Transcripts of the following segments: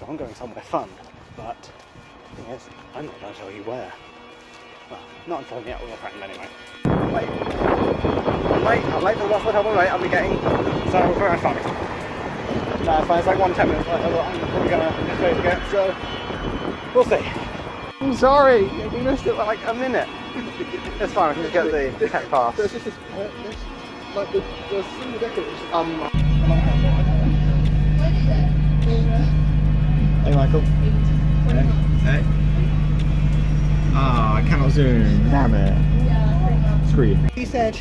so I'm going somewhere fun, but the thing is, I'm not going to tell you where. Well, not until I meet up with a friend anyway. I'm late for the last hotel I'm late, I'll be getting, so we're going fun. No, it's fine, it's like 10 minutes later, but I'm probably going to get straight again, so we'll see. I'm sorry, we missed it by like a minute. It's fine, I can just get the tech pass. There's just this, like the single decoration. Hey Michael. Hey. Ah, I cannot zoom. Damn it. Screw you. He said,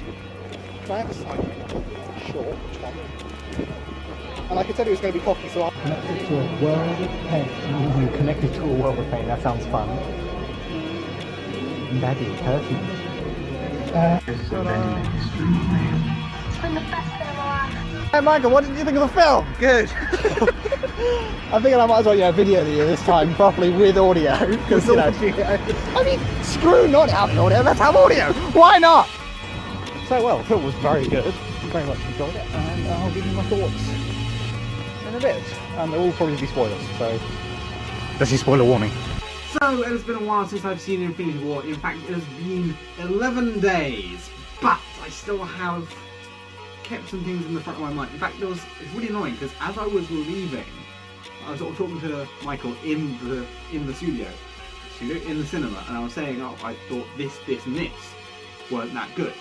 can I have a side? Sure, which one? And I could tell he was going to be cocky, so I... Connected to a world of pain. Connected to a world of pain, that sounds fun. Daddy, perfume. It's been the best day of my life. Hey Michael, what did you think of the film? Good. I figured I might as well, video you this time properly with audio. Because, I mean, screw not having audio, let's have audio. Why not? So, well, the film was very good. Very much enjoyed it. And I'll give you my thoughts in a bit. And there will probably be spoilers, so... This is spoiler warning. So, it has been a while since I've seen Infinity War. In fact, it has been 11 days. But I still have kept some things in the front of my mind. In fact, it's really annoying because as I was leaving, I was sort of talking to Michael in the studio, in the cinema, and I was saying, oh, I thought this, and this weren't that good.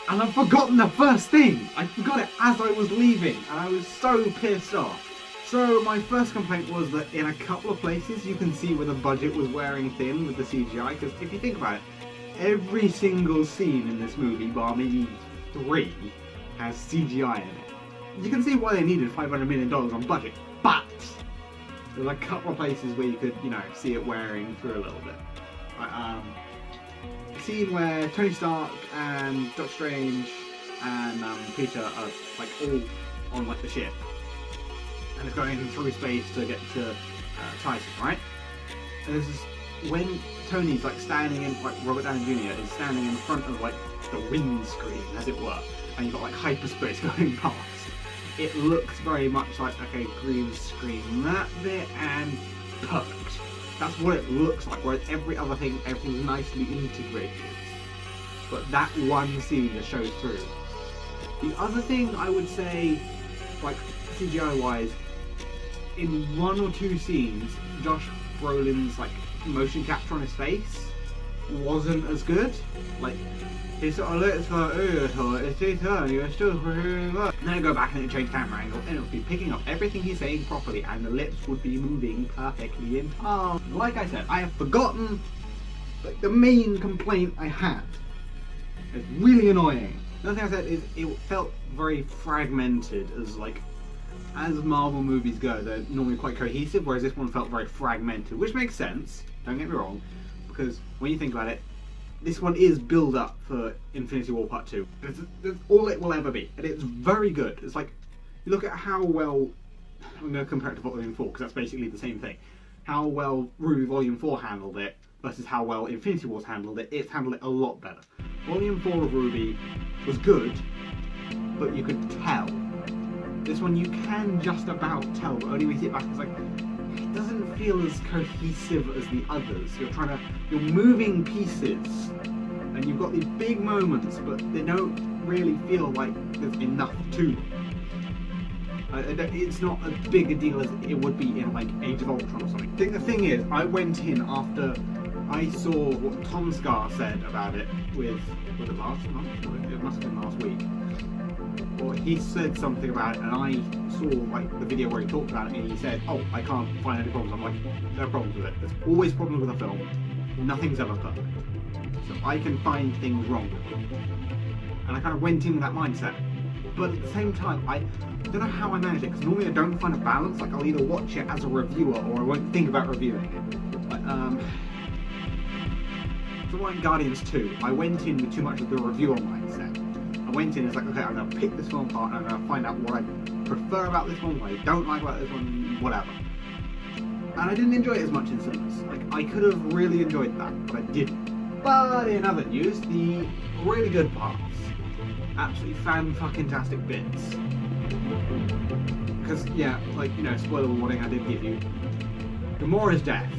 And I've forgotten the first thing! I forgot it as I was leaving, and I was so pissed off. So my first complaint was that in a couple of places you can see where the budget was wearing thin with the CGI, because if you think about it, every single scene in this movie, bar maybe 3, has CGI in it. You can see why they needed $500 million on budget, but there's a couple of places where you could, see it wearing through a little bit. A scene where Tony Stark and Doctor Strange and Peter are like all on like the ship, and it's going through space to get to Titan, right? And this is when Tony's like standing in, like Robert Downey Jr. is standing in front of like the windscreen, as it were, and you've got like hyperspace going past. It looks very much like, okay, green screen that bit and perfect. That's what it looks like, whereas everything's nicely integrated. But that one scene just shows through. The other thing I would say, like CGI wise, in 1 or 2 scenes, Josh Brolin's like motion capture on his face wasn't as good. Like, he sort of looks like, you're still pretty much. And then I go back and change camera angle, and it would be picking up everything he's saying properly, and the lips would be moving perfectly in time. Like I said, I have forgotten like the main complaint I had. It's really annoying. Another thing I said is it felt very fragmented, as Marvel movies go, they're normally quite cohesive, whereas this one felt very fragmented, which makes sense, don't get me wrong, because when you think about it, this one is build up for Infinity War Part 2. That's all it will ever be, and it's very good. It's like, you look at how well, I'm going to compare it to Volume 4, because that's basically the same thing, how well RWBY Volume 4 handled it, versus how well Infinity War's handled it. It's handled it a lot better. Volume 4 of RWBY was good, but you could tell. This one you can just about tell, but only when you sit back, it's like, it doesn't feel as cohesive as the others. You're moving pieces, and you've got these big moments, but they don't really feel like there's enough to them. It's not as big a deal as it would be in like Age of Ultron or something. I think the thing is, I went in after I saw what Tom Scar said about it was it last month? It must have been last week. Or he said something about it, and I saw like the video where he talked about it, and he said, oh, I can't find any problems. I'm like, there are problems with it. There's always problems with a film. Nothing's ever perfect. So I can find things wrong with it. And I kind of went in with that mindset. But at the same time, I don't know how I manage it, because normally I don't find a balance. Like, I'll either watch it as a reviewer, or I won't think about reviewing it. Like, so like Guardians 2, I went in with too much of the reviewer mindset. I went in, it's like, okay, I'm going to pick this film apart, and I'm going to find out what I prefer about this one, what I don't like about this one, whatever. And I didn't enjoy it as much in cinemas. Like, I could have really enjoyed that, but I didn't. But in other news, the really good parts, absolutely fan-fucking-tastic bits, because, yeah, like, you know, spoiler warning I did give you. Gamora's death.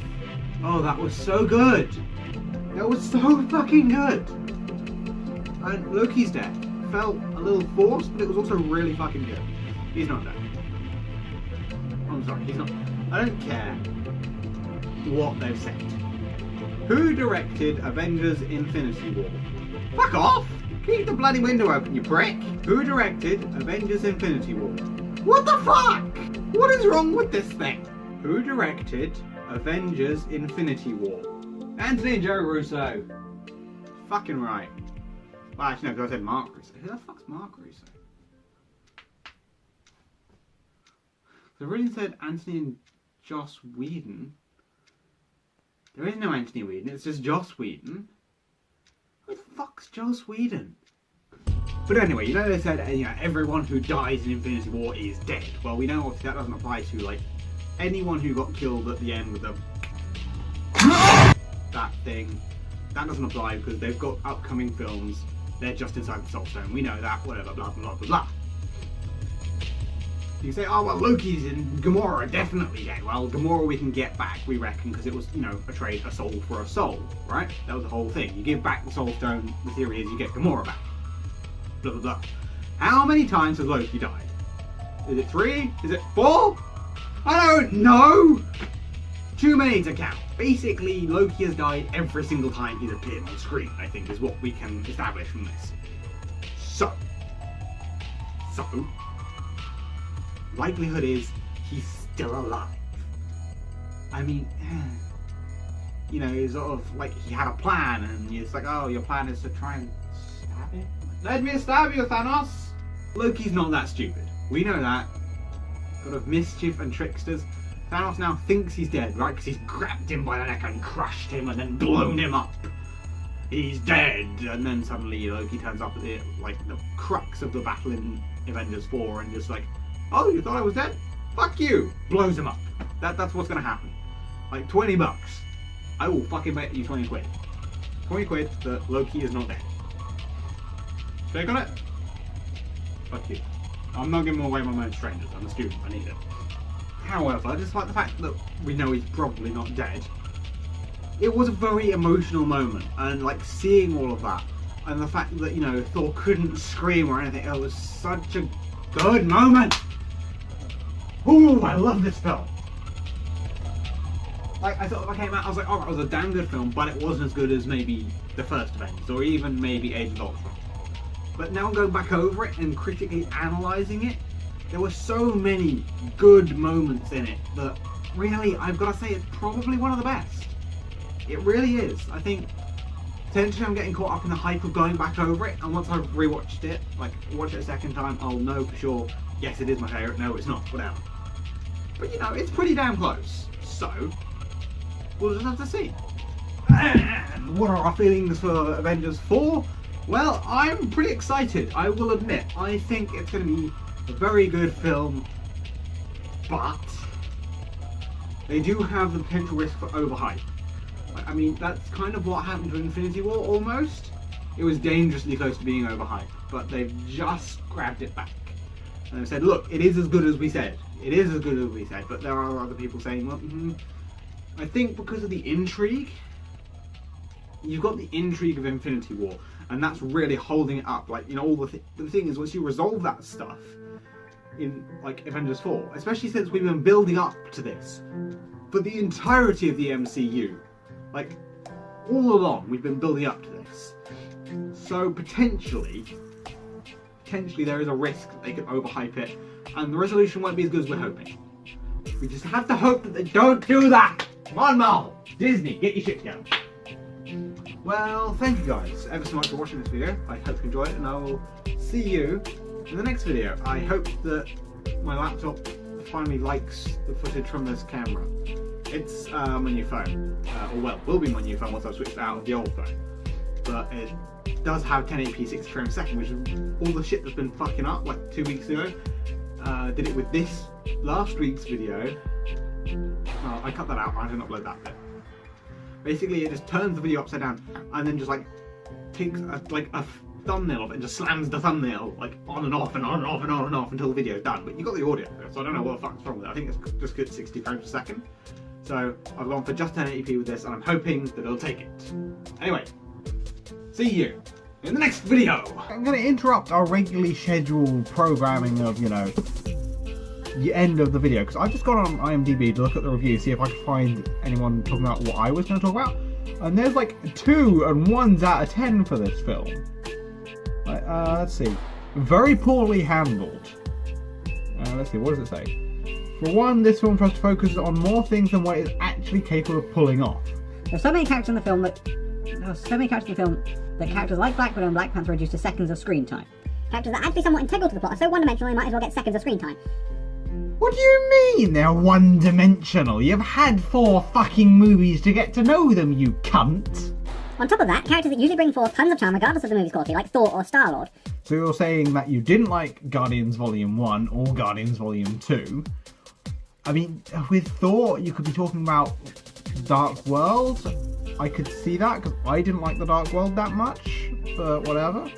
Oh, that was so good. That was so fucking good. And Loki's death felt a little forced, but it was also really fucking good. He's not dead. I'm sorry, he's not. I don't care what they've said. Who directed Avengers Infinity War? Fuck off! Keep the bloody window open, you prick! Who directed Avengers Infinity War? What the fuck? What is wrong with this thing? Who directed Avengers Infinity War? Anthony and Joe Russo. Fucking right. Well, actually, no, because I said Mark Russo. Who the fuck's Mark Russo? So I really said Anthony and Joss Whedon. There is no Anthony Whedon, it's just Joss Whedon. Who the fuck's Joss Whedon? But anyway, you know they said everyone who dies in Infinity War is dead. Well, we know obviously that doesn't apply to like anyone who got killed at the end with the that thing. That doesn't apply because they've got upcoming films. They're just inside the Soul Stone. We know that. Whatever. Blah blah blah blah. You say, oh well, Loki's and Gamora are definitely dead. Well, Gamora we can get back, we reckon, because it was, you know, a trade, a soul for a soul, right? That was the whole thing. You give back the Soul Stone, the theory is you get Gamora back. Blah blah blah. How many times has Loki died? Is it 3? Is it 4? I don't know! Too many to count. Basically, Loki has died every single time he's appeared on screen, I think, is what we can establish from this. So, likelihood is he's still alive. I mean, you know, he's sort of like he had a plan, and it's like, oh, your plan is to try and stab him? Let me stab you, Thanos! Loki's not that stupid. We know that. God of mischief and tricksters. Thanos now thinks he's dead, right? Because he's grabbed him by the neck and crushed him and then blown him up. He's dead, and then suddenly Loki turns up at the crux of the battle in Avengers 4 and just like, oh, you thought I was dead? Fuck you! Blows him up. That's what's gonna happen. Like, $20. I will fucking bet you 20 quid. 20 quid that Loki is not dead. Take on it? Fuck you. I'm not giving away my money to strangers. I'm a student. I need it. However, despite the fact that we know he's probably not dead, it was a very emotional moment. And, like, seeing all of that, and the fact that, you know, Thor couldn't scream or anything, it was such a good moment! Ooh, I love this film. Like, I thought if I came out, I was like, oh, it was a damn good film, but it wasn't as good as maybe the first Avengers, or even maybe Age of Ultron. But now going back over it and critically analysing it, there were so many good moments in it that really, I've got to say, it's probably one of the best. It really is. I think potentially I'm getting caught up in the hype of going back over it, and once I've rewatched it, like watch it a second time, I'll know for sure, yes, it is my favourite, no, it's not, whatever. But you know, it's pretty damn close. So, we'll just have to see. And what are our feelings for Avengers 4? Well, I'm pretty excited, I will admit. I think it's going to be a very good film, but they do have the potential risk for overhype. I mean, that's kind of what happened to Infinity War, almost. It was dangerously close to being overhyped, but they've just grabbed it back. And they've said, look, it is as good as we said. It is as good as we said, but there are other people saying, well, I think because of the intrigue, you've got the intrigue of Infinity War, and that's really holding it up. Like, you know, all the thing is, once you resolve that stuff in, like, Avengers 4, especially since we've been building up to this for the entirety of the MCU, like, all along, we've been building up to this. So, potentially there is a risk that they could overhype it, and the resolution won't be as good as we're hoping. We just have to hope that they don't do that! Come on, Marvel! Disney, get your shit together. Well, thank you guys ever so much for watching this video. I hope you enjoyed it, and I will see you in the next video. I hope that my laptop finally likes the footage from this camera. It's my new phone, or well, will be my new phone once I've switched out of the old phone. But it does have 1080p 60 frames a second, which is all the shit that's been fucking up like 2 weeks ago. Did it with this last week's video. I cut that out, I didn't upload that bit. Basically, it just turns the video upside down and then just like takes a thumbnail of it and just slams the thumbnail like on and off and on and off and on and off until the video's done. But you got the audio, so I don't know what the fuck's wrong with it. I think it's just good 60 frames per second. So I've gone for just 1080p with this, and I'm hoping that it'll take it. Anyway, see you in the next video. I'm going to interrupt our regularly scheduled programming of, you know, the end of the video, because I've just gone on IMDb to look at the review, see if I can find anyone talking about what I was going to talk about. And there's like 2 and 1s out of 10 for this film. Let's see. Very poorly handled. Let's see, what does it say? For one, this film tries to focus on more things than what it's actually capable of pulling off. There's so many characters in the film that characters like Black Widow and Black Panther are reduced to seconds of screen time. Characters that are actually somewhat integral to the plot are so one-dimensional they might as well get seconds of screen time. What do you mean they're one-dimensional? You've had 4 fucking movies to get to know them, you cunt! On top of that, characters that usually bring forth tons of charm regardless of the movie's quality, like Thor or Star-Lord. So you're saying that you didn't like Guardians Volume 1 or Guardians Volume 2? I mean, with Thor, you could be talking about Dark World. I could see that, because I didn't like the Dark World that much, but whatever.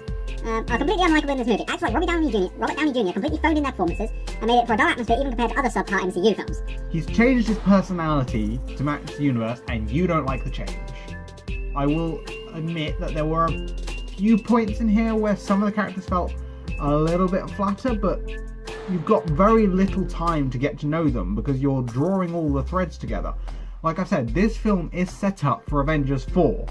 Are completely unlikable in this movie. Actors like Robert Downey Jr. completely phoned in their performances and made it for a dull atmosphere even compared to other subpar MCU films. He's changed his personality to match the universe, and you don't like the change. I will admit that there were a few points in here where some of the characters felt a little bit flatter, but you've got very little time to get to know them because you're drawing all the threads together. Like I said, this film is set up for Avengers 4.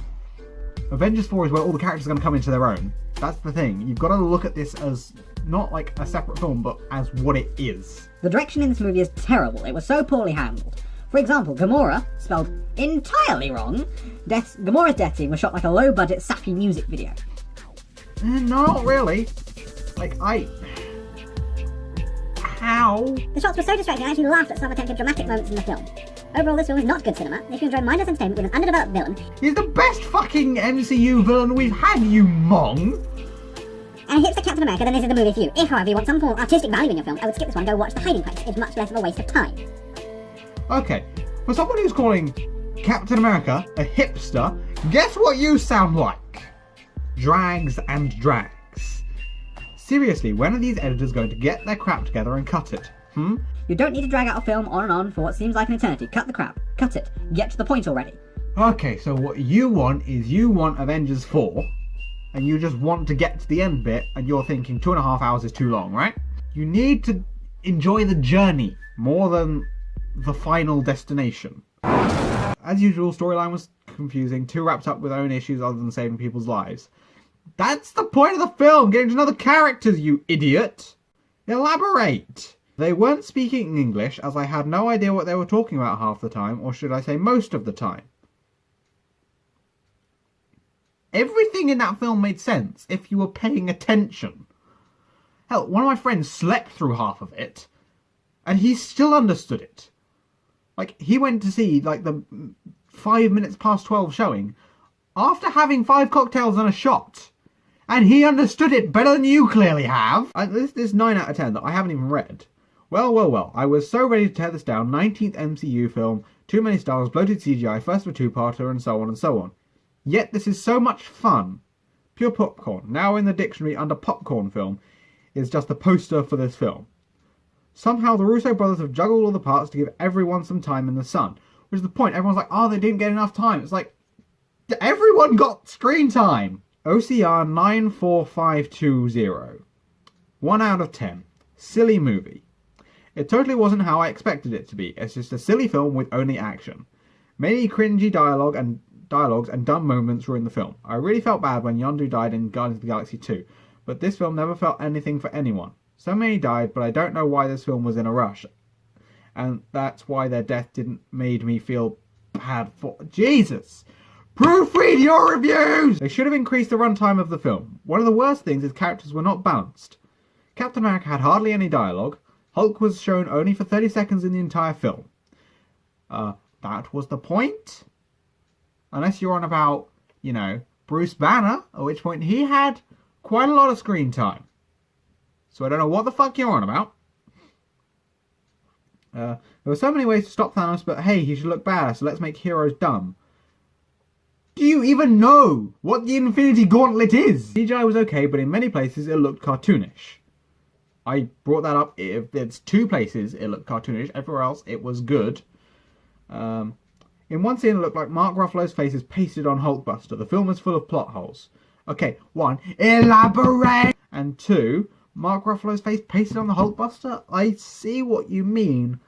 Avengers 4 is where all the characters are going to come into their own. That's the thing. You've got to look at this as not like a separate film, but as what it is. The direction in this movie is terrible. It was so poorly handled. For example, Gamora, spelled entirely wrong, Gamora's death scene was shot like a low-budget, sappy music video. Not really. How? The shots were so distracting I actually laughed at some attempted dramatic moments in the film. Overall, this film is not good cinema. If you enjoy mindless entertainment with an underdeveloped villain... He's the best fucking MCU villain we've had, you mong! And hits the Captain America, then this is the movie for you. If, however, you want some form of artistic value in your film, I would skip this one and go watch The Hiding Place. It's much less of a waste of time. Okay, for someone who's calling Captain America a hipster, guess what you sound like? Drags and drags. Seriously, when are these editors going to get their crap together and cut it? You don't need to drag out a film on and on for what seems like an eternity. Cut the crap. Cut it. Get to the point already. Okay, so what you want is you want Avengers 4, and you just want to get to the end bit, and you're thinking 2.5 hours is too long, right? You need to enjoy the journey more than the final destination. As usual, storyline was confusing, too wrapped up with own issues other than saving people's lives. That's the point of the film, getting to know the characters, you idiot! Elaborate! They weren't speaking English, as I had no idea what they were talking about half the time, or should I say most of the time. Everything in that film made sense if you were paying attention. Hell, one of my friends slept through half of it, and he still understood it. Like, he went to see, like, the 5 minutes past 12 showing after having 5 cocktails and a shot. And he understood it better than you clearly have. This 9 out of 10 that I haven't even read. Well. I was so ready to tear this down. 19th MCU film, too many stars, bloated CGI, first of a 2-parter, and so on and so on. Yet this is so much fun. Pure popcorn, now in the dictionary under popcorn film, is just the poster for this film. Somehow the Russo brothers have juggled all the parts to give everyone some time in the sun. Which is the point. Everyone's like, oh, they didn't get enough time. It's like, everyone got screen time. OCR 94520. 1 out of 10. Silly movie. It totally wasn't how I expected it to be. It's just a silly film with only action. Many cringy dialogues and dumb moments were in the film. I really felt bad when Yondu died in Guardians of the Galaxy 2, but this film never felt anything for anyone. So many died, but I don't know why this film was in a rush. And that's why their death didn't made me feel bad for... Jesus! Proofread your reviews! They should have increased the runtime of the film. One of the worst things is characters were not balanced. Captain America had hardly any dialogue. Hulk was shown only for 30 seconds in the entire film. That was the point? Unless you're on about, you know, Bruce Banner, at which point he had quite a lot of screen time. So I don't know what the fuck you're on about. There were so many ways to stop Thanos, but hey, he should look bad, so let's make heroes dumb. Do you even know what the Infinity Gauntlet is? CGI was okay, but in many places it looked cartoonish. I brought that up. If it's 2 places it looked cartoonish, everywhere else it was good. In one scene it looked like Mark Ruffalo's face is pasted on Hulkbuster. The film is full of plot holes. Okay, 1, elaborate! And 2, Mark Ruffalo's face pasted on the Hulkbuster? I see what you mean,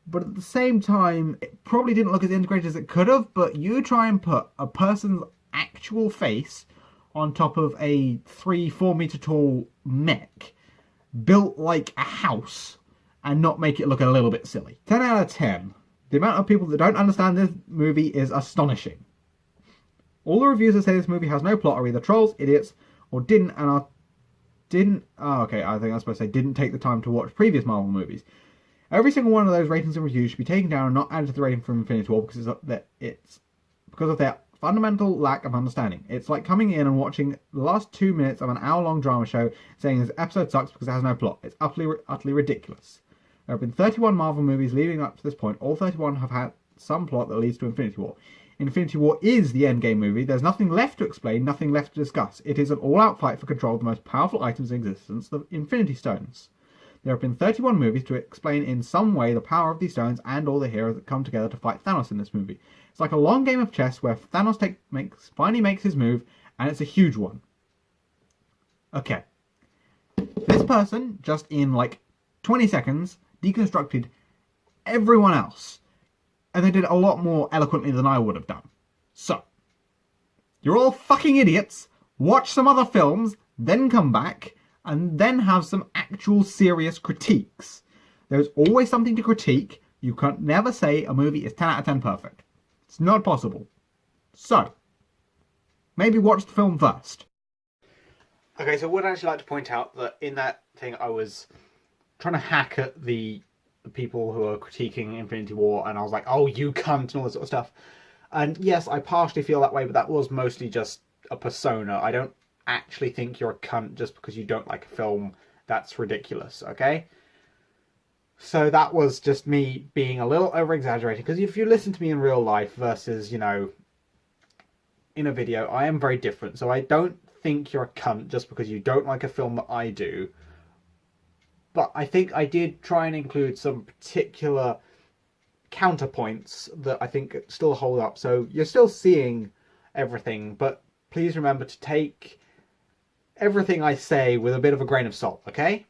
but at the same time, it probably didn't look as integrated as it could have, but you try and put a person's actual face on top of a 3-4 meter tall mech built like a house and not make it look a little bit silly. 10 out of 10. The amount of people that don't understand this movie is astonishing. All the reviews that say this movie has no plot are either trolls, idiots, or didn't I think I'm supposed to say didn't take the time to watch previous Marvel movies. Every single one of those ratings and reviews should be taken down and not added to the rating from Infinity War because because of their fundamental lack of understanding. It's like coming in and watching the last 2 minutes of an hour-long drama show saying this episode sucks because it has no plot. It's utterly ridiculous. There have been 31 Marvel movies leading up to this point. All 31 have had some plot that leads to Infinity War. Infinity War is the Endgame movie. There's nothing left to explain, nothing left to discuss. It is an all-out fight for control of the most powerful items in existence, the Infinity Stones. There have been 31 movies to explain in some way the power of these stones and all the heroes that come together to fight Thanos in this movie. It's like a long game of chess where Thanos finally makes his move, and it's a huge one. Okay. This person, just in like 20 seconds, deconstructed everyone else. And they did a lot more eloquently than I would have done. So, you're all fucking idiots, watch some other films, then come back, and then have some actual serious critiques. There's always something to critique. You can never say a movie is 10 out of 10 perfect. It's not possible. So, maybe watch the film first. Okay, so I would actually like to point out that in that thing I was trying to hack at the people who are critiquing Infinity War, and I was like, oh, you cunt, and all this sort of stuff. And yes, I partially feel that way, but that was mostly just a persona. I don't actually think you're a cunt just because you don't like a film. That's ridiculous, okay? So that was just me being a little over-exaggerated, because if you listen to me in real life versus, you know, in a video, I am very different. So I don't think you're a cunt just because you don't like a film that I do. But I think I did try and include some particular counterpoints that I think still hold up. So you're still seeing everything, but please remember to take everything I say with a bit of a grain of salt, okay?